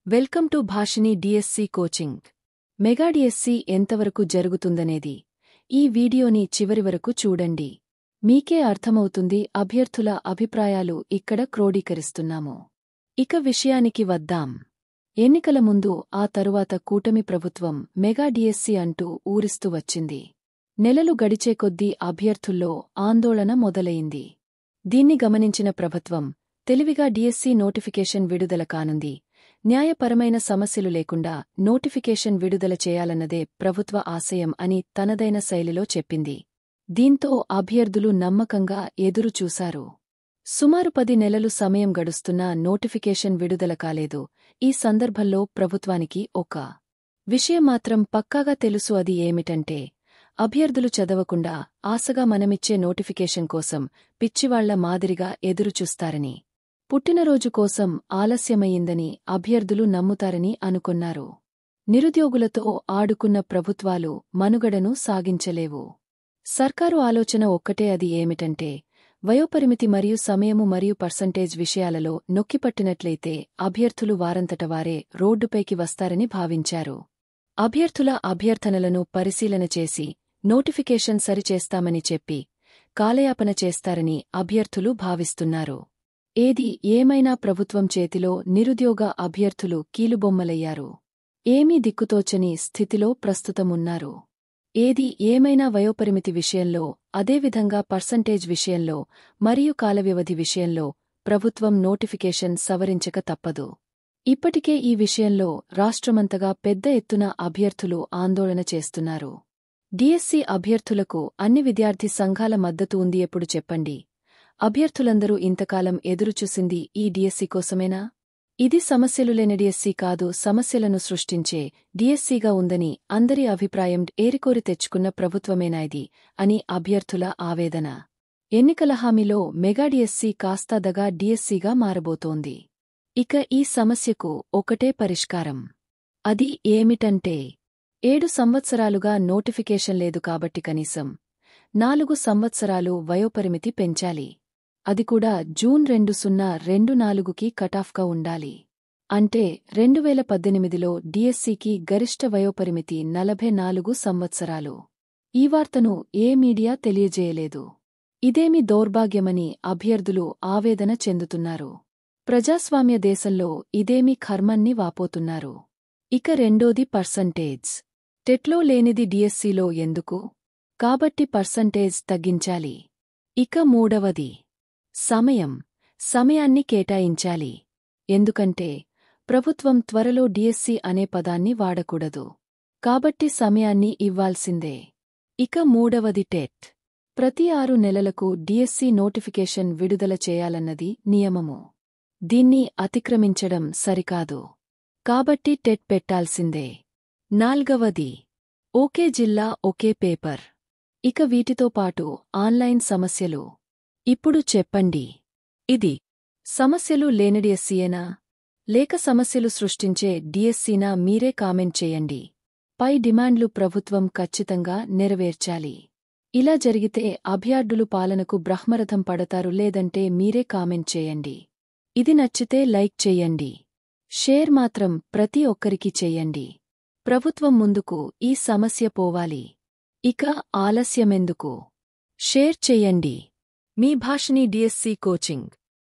Welcome to భాషిని DSC coaching. Mega DSC ఎంతవరకు జరుగుతుందనేది ఈ వీడియోని చివరి వరకు చూడండి. మీకే అర్థమవుతుంది. అభ్యర్థుల అభిప్రాయాలు ఇక్కడ క్రోడీకరిస్తున్నాము. ఇక విషయానికి వద్దాం. ఎన్నికల ముందు ఆ తరువాత కూటమి ప్రభుత్వం మెగా డిఎస్సి అంటూ ఊరిస్తూ వచ్చింది. నెలలు గడిచే కొద్దీ అభ్యర్థుల్లో ఆందోళన మొదలయింది. దీన్ని గమనించిన ప్రభుత్వం తెలివిగా డిఎస్సి నోటిఫికేషన్ విడుదల కానుంది. న్యాయపరమైన సమస్యలు లేకుండా నోటిఫికేషన్ విడుదల చేయాలన్నదే ప్రభుత్వ ఆశయం అని తనదైన శైలిలో చెప్పింది. దీంతో అభ్యర్థులు నమ్మకంగా ఎదురుచూశారు. సుమారు 10 నెలలు సమయం గడుస్తున్నా నోటిఫికేషన్ విడుదల కాలేదు. ఈ సందర్భంలో ప్రభుత్వానికి ఒక విషయం మాత్రం పక్కాగా తెలుసు. అది ఏమిటంటే అభ్యర్థులు చదవకుండా ఆశగా మనమిచ్చే నోటిఫికేషన్ కోసం పిచ్చివాళ్ల మాదిరిగా ఎదురుచూస్తారని, పుట్టినరోజు కోసం ఆలస్యమయ్యిందని అభ్యర్థులు నమ్ముతారని అనుకొన్నారు. నిరుద్యోగులతో ఆడుకున్న ప్రభుత్వాలు మనుగడను సాగించలేవు. సర్కారు ఆలోచన ఒక్కటే. అది ఏమిటంటే వయోపరిమితి మరియు సమయము మరియు పర్సంటేజ్ విషయాలలో నొక్కిపట్టినట్లయితే అభ్యర్థులు వారంతట వారే రోడ్డుపైకి వస్తారని భావించారు. అభ్యర్థుల అభ్యర్థనలను పరిశీలన చేసి నోటిఫికేషన్ సరిచేస్తామని చెప్పి కాలయాపన చేస్తారని అభ్యర్థులు భావిస్తున్నారు. ఏది ఏమైనా ప్రభుత్వం చేతిలో నిరుద్యోగ అభ్యర్థులు కీలుబొమ్మలయ్యారు. ఏమీ దిక్కుతోచని స్థితిలో ప్రస్తుతమున్నారు. ఏది ఏమైనా వయోపరిమితి విషయంలో, అదేవిధంగా పర్సంటేజ్ విషయంలో మరియు కాలవ్యవధి విషయంలో ప్రభుత్వం నోటిఫికేషన్ సవరించక తప్పదు. ఇప్పటికే ఈ విషయంలో రాష్ట్రమంతగా పెద్ద ఎత్తున అభ్యర్థులు ఆందోళన చేస్తున్నారు. డిఎస్సి అభ్యర్థులకు అన్ని విద్యార్థి సంఘాల మద్దతు ఉంది. ఎప్పుడు చెప్పండి? అభ్యర్థులందరూ ఇంతకాలం ఎదురుచూసింది ఈ డిఎస్సి కోసమేనా? ఇది సమస్యలు లేని డిఎస్సి కాదు, సమస్యలను సృష్టించే డిఎస్సిగా ఉందని అందరి అభిప్రాయం. ఏరికోరి తెచ్చుకున్న ప్రభుత్వమేనా ఇది అని అభ్యర్థుల ఆవేదన. ఎన్నికల హామీలో మెగా డిఎస్సి కాస్త దగా డిఎస్సిగా మారబోతోంది. ఇక ఈ సమస్యకు ఒకటే పరిష్కారం. అది ఏమిటంటే 7 సంవత్సరాలుగా నోటిఫికేషన్ లేదు కాబట్టి కనీసం 4 సంవత్సరాలు వయోపరిమితి పెంచాలి. అది కూడా జూన్ 2024కి కటాఫ్గా ఉండాలి. అంటే 2018లో డిఎస్సికి గరిష్ట వయోపరిమితి 44 సంవత్సరాలు. ఈ వార్తను ఏ మీడియా తెలియజేయలేదు. ఇదేమి దౌర్భాగ్యమని అభ్యర్థులు ఆవేదన చెందుతున్నారు. ప్రజాస్వామ్య దేశంలో ఇదేమి కర్మన్ని వాపోతున్నారు. ఇక రెండోది పర్సంటేజ్. టెట్లో లేనిది డిఎస్సిలో ఎందుకు? కాబట్టి పర్సంటేజ్ తగ్గించాలి. ఇక మూడవది సమయాన్ని కేటాయించాలి. ఎందుకంటే ప్రభుత్వం త్వరలో డిఎస్సి అనే పదాన్ని వాడకూడదు. కాబట్టి సమయాన్ని ఇవ్వాల్సిందే. ఇక మూడవది టెట్. ప్రతి 6 నెలలకు డిఎస్సి నోటిఫికేషన్ విడుదల చేయాలన్నది నియమము. దీన్ని అతిక్రమించడం సరికాదు. కాబట్టి టెట్ పెట్టాల్సిందే. నాల్గవది ఒకే జిల్లా ఒకే పేపర్. ఇక వీటితో పాటు ఆన్లైన్ సమస్యలు. ఇప్పుడు చెప్పండి, ఇది సమస్యలు లేని డిఎస్సియేనా లేక సమస్యలు సృష్టించే డిఎస్సినా? మీరే కామెంట్ చేయండి. పై డిమాండ్లు ప్రభుత్వం ఖచ్చితంగా నెరవేర్చాలి. ఇలా జరిగితే అభ్యర్థులు పాలనకు బ్రహ్మరథం పడతారు. లేదంటే మీరే కామెంట్ చేయండి. ఇది నచ్చితే లైక్ చెయ్యండి. షేర్ మాత్రం ప్రతి ఒక్కరికి చెయ్యండి. ప్రభుత్వం ముందుకు ఈ సమస్య పోవాలి. ఇక ఆలస్యమెందుకు? షేర్ చెయ్యండి. మీ భాషిని డిఎస్సి కోచింగ్.